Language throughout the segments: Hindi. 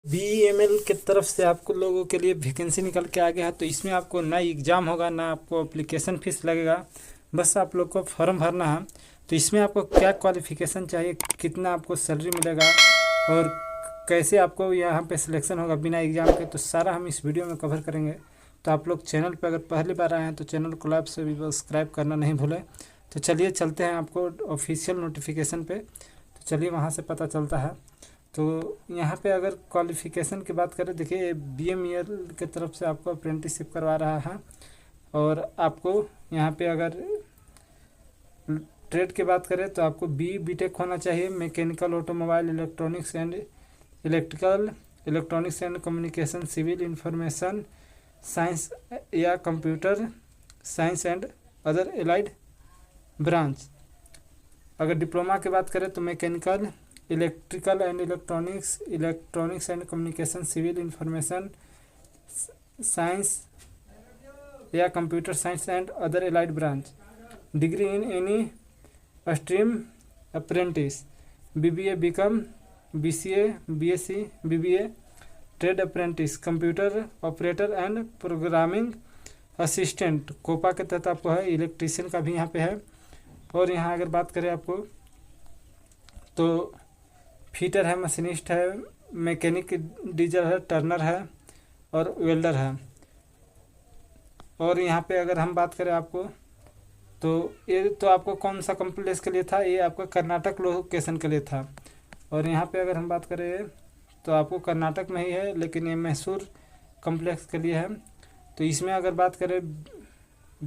BEML की तरफ से आपको लोगों के लिए वैकेंसी निकल के आ गया है। तो इसमें आपको ना एग्ज़ाम होगा, ना आपको एप्लीकेशन फ़ीस लगेगा, बस आप लोग को फॉर्म भरना है। तो इसमें आपको क्या क्वालिफ़िकेशन चाहिए, कितना आपको सैलरी मिलेगा और कैसे आपको यहाँ पे सिलेक्शन होगा बिना एग्ज़ाम के, तो सारा हम इस वीडियो में कवर करेंगे। तो आप लोग चैनल पर अगर पहली बार आए हैं तो चैनल को लाइक से भी सब्सक्राइब करना नहीं भूलें। तो चलिए चलते हैं आपको ऑफिशियल नोटिफिकेशन पे। तो चलिए वहाँ से पता चलता है। तो यहाँ पे अगर क्वालिफ़िकेशन की बात करें, देखिए BMEL की तरफ से आपको अप्रेंटिसशिप करवा रहा है। और आपको यहाँ पे अगर ट्रेड की बात करें तो आपको BTech होना चाहिए, mechanical, automobile, electronics and communication, civil, information science या computer science and other allied branch. अगर डिप्लोमा की बात करें तो mechanical, electrical and electronics and communication, civil, information science या computer science and other allied branch. Degree in any stream, apprentice, BBA, BCom, BCA, BSc, BBA, trade apprentice, computer operator and programming assistant. COPA के तहत आपको है। इलेक्ट्रीशियन का भी यहाँ पे है। और यहाँ अगर बात करें आपको तो फीटर है, मशीनिस्ट है, मैकेनिक, डीजल है, टर्नर है और वेल्डर है। और यहाँ पे अगर हम बात करें आपको तो ये तो आपको कौन सा कॉम्प्लेक्स के लिए था, ये आपका कर्नाटक लोकेशन के लिए था। और यहाँ पे अगर हम बात करें तो आपको कर्नाटक में ही है, लेकिन ये मैसूर कॉम्प्लेक्स के लिए है। तो इसमें अगर बात करें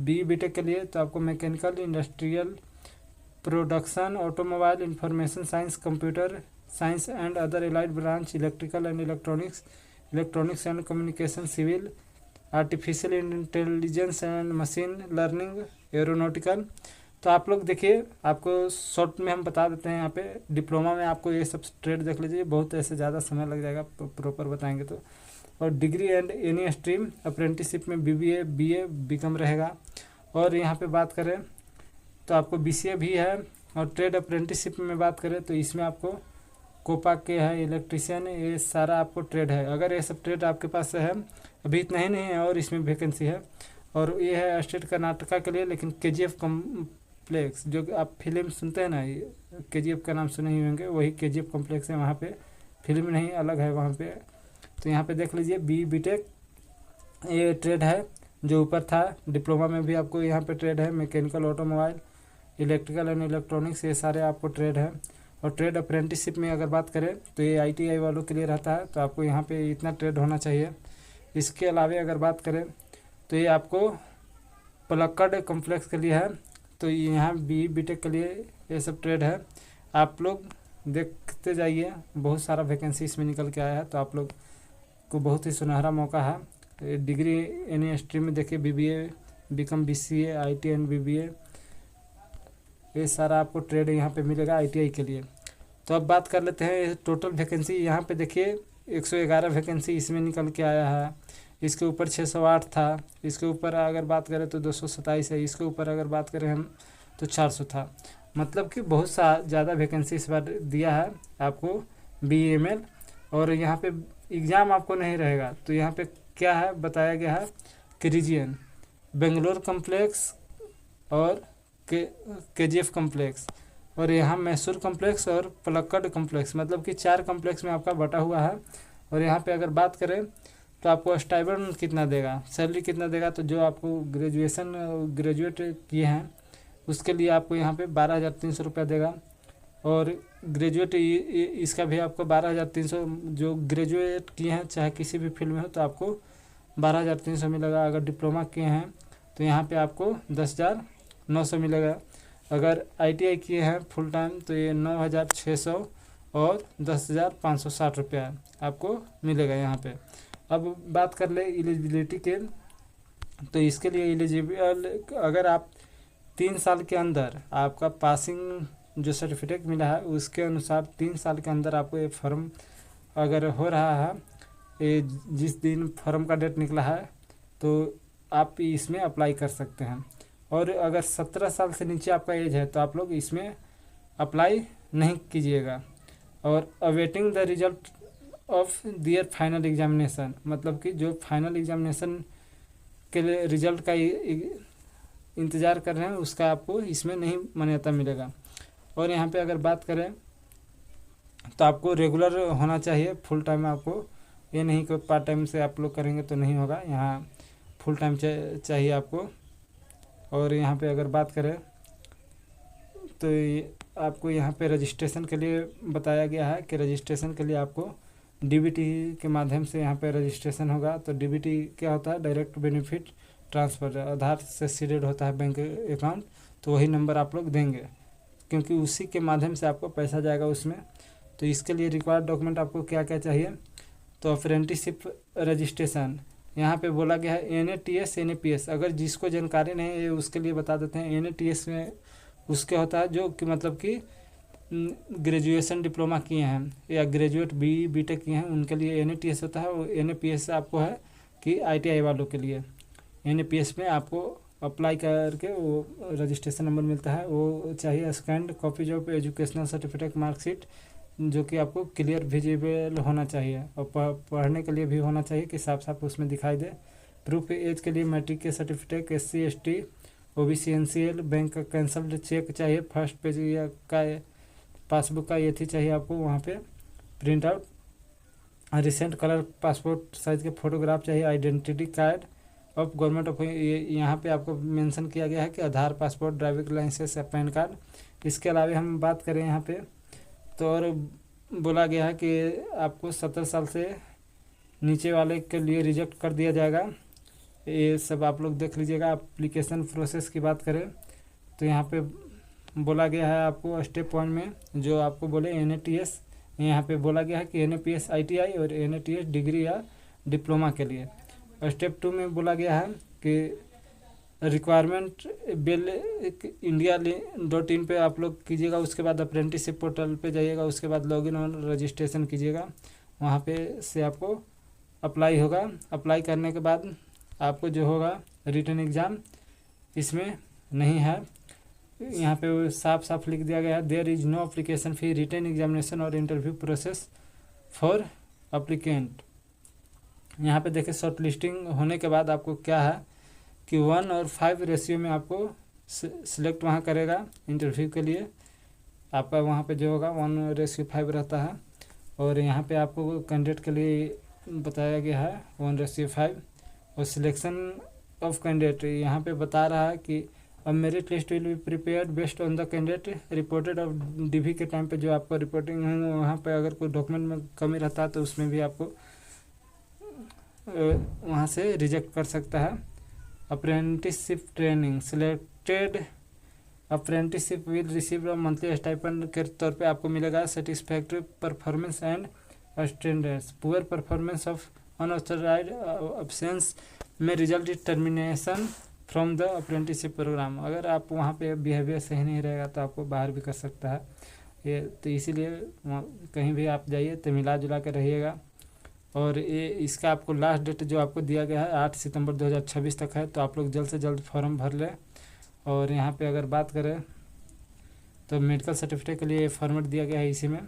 BTech के लिए तो आपको mechanical, industrial, production, automobile, information science, computer science and other allied branch, electrical and electronics and communication, civil, artificial intelligence and machine learning, aeronautical. तो आप लोग देखिए, आपको शॉर्ट में हम बता देते हैं। यहाँ पे डिप्लोमा में आपको ये सब ट्रेड देख लीजिए, बहुत ऐसे ज़्यादा समय लग जाएगा प्रॉपर बताएंगे तो। और degree and any stream, apprenticeship में BBA, BA, BCom रहेगा। और यहाँ पे बात करें तो आपको BCA भी है। और ट्रेड अप्रेंटिसशिप में बात करें तो इसमें आपको कोपा के है, इलेक्ट्रीशियन, ये सारा आपको ट्रेड है। अगर ये सब ट्रेड आपके पास है, अभी इतना ही नहीं है और इसमें वैकेंसी है। और ये है स्टेट कर्नाटका के लिए, लेकिन KGF कॉम्प्लेक्स, जो आप फिल्म सुनते हैं ना, KGF का नाम सुने ही होंगे, वही KGF कॉम्प्लेक्स है। वहाँ पे फिल्म नहीं, अलग है वहाँ पे। तो यहाँ पे देख लीजिए BTech ये ट्रेड है जो ऊपर था। डिप्लोमा में भी आपको यहाँ पे ट्रेड है, mechanical, automobile, electrical and electronics, ये सारे आपको ट्रेड है। और ट्रेड अप्रेंटिसशिप में अगर बात करें तो ये ITI वालों के लिए रहता है। तो आपको यहाँ पे इतना ट्रेड होना चाहिए। इसके अलावा अगर बात करें तो ये आपको पलक्कड़ कॉम्प्लेक्स के लिए है। तो यहाँ BTech के लिए ये सब ट्रेड है। आप लोग देखते जाइए, बहुत सारा वैकेंसी इसमें निकल के आया है। तो आप लोग को बहुत ही सुनहरा मौका है। डिग्री एनी स्ट्रीम में देखिए, BBA, BCom, BCA, IT and BBA, ये सारा आपको ट्रेड यहाँ पे मिलेगा ITI के लिए। तो अब बात कर लेते हैं टोटल वैकेंसी। यहाँ पे देखिए 111 वैकेंसी इसमें निकल के आया है। इसके ऊपर 608 था। इसके ऊपर अगर बात करें तो 227 है। इसके ऊपर अगर बात करें हम तो 400 था। मतलब कि बहुत ज़्यादा वैकेंसी इस बार दिया है आपको BEML। और यहाँ पे एग्ज़ाम आपको नहीं रहेगा। तो यहाँ पे क्या है बताया गया है कि रीजियन बेंगलोर कॉम्प्लेक्स और KGF कॉम्प्लेक्स, और यहाँ मैसूर कॉम्प्लेक्स और पलक्कड़ कॉम्प्लेक्स, मतलब कि 4 कॉम्प्लेक्स में आपका बटा हुआ है। और यहाँ पे अगर बात करें तो आपको स्टाइपेंड कितना देगा, सैलरी कितना देगा, तो जो आपको ग्रेजुएट किए हैं उसके लिए आपको यहाँ पे 12,300 रुपया देगा। और ग्रेजुएट इसका भी आपको 12,300, जो ग्रेजुएट किए हैं चाहे किसी भी फील्ड में हो तो आपको 12,300 मिलेगा। अगर डिप्लोमा किए हैं तो यहाँ पे आपको 10,900 मिलेगा। अगर ITI किए हैं फुल टाइम तो ये 9,600 और 10,560 रुपया आपको मिलेगा यहाँ पे। अब बात कर ले एलिजिबिलिटी के, तो इसके लिए एलिजिबल, अगर आप 3 साल के अंदर आपका पासिंग जो सर्टिफिकेट मिला है उसके अनुसार 3 साल के अंदर आपको ये फॉर्म अगर हो रहा है, ये जिस दिन फॉर्म का डेट निकला है तो आप इसमें अप्लाई कर सकते हैं। और अगर 17 साल से नीचे आपका एज है तो आप लोग इसमें अप्लाई नहीं कीजिएगा। और awaiting the result of their final examination, मतलब कि जो फाइनल एग्जामिनेशन के लिए रिजल्ट का इंतज़ार कर रहे हैं उसका आपको इसमें नहीं मान्यता मिलेगा। और यहाँ पे अगर बात करें तो आपको रेगुलर होना चाहिए, फुल टाइम आपको, ये नहीं कि पार्ट टाइम से आप लोग करेंगे तो नहीं होगा, यहाँ फुल टाइम चाहिए आपको। और यहाँ पे अगर बात करें तो आपको यहाँ पे रजिस्ट्रेशन के लिए बताया गया है कि रजिस्ट्रेशन के लिए आपको डीबीटी के माध्यम से यहाँ पे रजिस्ट्रेशन होगा। तो डीबीटी क्या होता है, डायरेक्ट बेनिफिट ट्रांसफ़र, आधार से सीडेड होता है बैंक अकाउंट, तो वही नंबर आप लोग देंगे क्योंकि उसी के माध्यम से आपको पैसा जाएगा उसमें। तो इसके लिए रिक्वायर्ड डॉक्यूमेंट आपको क्या क्या चाहिए, तो अप्रेंटिसशिप रजिस्ट्रेशन यहाँ पे बोला गया है NATS NAPS, अगर जिसको जानकारी नहीं है उसके लिए बता देते हैं। NATS में उसके होता है जो कि मतलब कि ग्रेजुएशन डिप्लोमा किए हैं या ग्रेजुएट BTech किए हैं उनके लिए NATS होता है। और NAPS आपको है कि ITI वालों के लिए। NAPS में आपको अप्लाई करके वो रजिस्ट्रेशन नंबर मिलता है, वो चाहिए। Scanned copies of educational certificate marksheet जो कि आपको क्लियर विजिबल होना चाहिए और पढ़ने के लिए भी होना चाहिए कि साफ साफ उसमें दिखाई दे। प्रूफ एज के लिए मैट्रिक के certificate, SC ST OBC NCL, bank का कैंसल्ड चेक चाहिए, फर्स्ट पेज या का पासबुक का ये थी चाहिए आपको वहाँ पे print out. Recent colour passport size के फ़ोटोग्राफ चाहिए। Identity card of government of, यहाँ पे आपको मेंशन किया गया है कि आधार, पासपोर्ट, ड्राइविंग लाइसेंस या पैन कार्ड। इसके अलावा हम बात करें यहाँ पे तो और बोला गया है कि आपको 17 साल से नीचे वाले के लिए रिजेक्ट कर दिया जाएगा। ये सब आप लोग देख लीजिएगा। एप्लीकेशन प्रोसेस की बात करें तो यहाँ पे बोला गया है आपको स्टेप 1 में जो आपको बोले NATS, यहाँ पे बोला गया है कि NAPS ITI और NATS डिग्री या डिप्लोमा के लिए। और स्टेप 2 में बोला गया है कि रिक्वायरमेंट बिल india.in पे आप लोग कीजिएगा। उसके बाद अप्रेंटिसशिप पोर्टल पे जाइएगा, उसके बाद लॉगिन और रजिस्ट्रेशन कीजिएगा, वहाँ पे से आपको अप्लाई होगा। अप्लाई करने के बाद आपको जो होगा रिटन एग्ज़ाम इसमें नहीं है, यहाँ पे साफ साफ लिख दिया गया है there is no application fee, written examination और इंटरव्यू प्रोसेस फॉर अप्लीकेंट। यहाँ पे देखिए शॉर्ट लिस्टिंग होने के बाद आपको क्या है कि 1 और 5 रेशियो में आपको सिलेक्ट वहाँ करेगा इंटरव्यू के लिए। आपका वहाँ पे जो होगा 1:5 रहता है। और यहाँ पे आपको कैंडिडेट के लिए बताया गया है 1:5। और सिलेक्शन ऑफ कैंडिडेट यहाँ पे बता रहा है कि अब merit list will be prepared based on the candidate reported of DV के टाइम पे जो आपको रिपोर्टिंग है वहाँ पे अगर कोई डॉक्यूमेंट में कमी रहता है तो उसमें भी आपको वहाँ से रिजेक्ट कर सकता है। Apprenticeship training selected apprenticeship will receive monthly stipend के तौर पे आपको मिलेगा। Satisfactory performance and standards, poor performance of unauthorized absence में result termination from the apprenticeship program. अगर आप वहाँ पे बिहेवियर सही नहीं रहेगा तो आपको बाहर भी कर सकता है ये, तो इसीलिए कहीं भी आप जाइए तो मिला जुला कर रहिएगा। और ये इसका आपको लास्ट डेट जो आपको दिया गया है 8 सितंबर 2026 तक है, तो आप लोग जल्द से जल्द फॉर्म भर लें। और यहाँ पे अगर बात करें तो मेडिकल सर्टिफिकेट के लिए फॉर्मेट दिया गया है इसी में।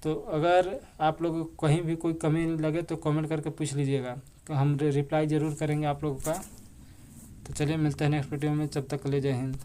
तो अगर आप लोगों को कहीं भी कोई कमी लगे तो कमेंट करके पूछ लीजिएगा, तो हम रिप्लाई ज़रूर करेंगे आप लोगों का। तो चलिए मिलते हैं नेक्स्ट वीडियो में, जब तक के लिए जय हिंद।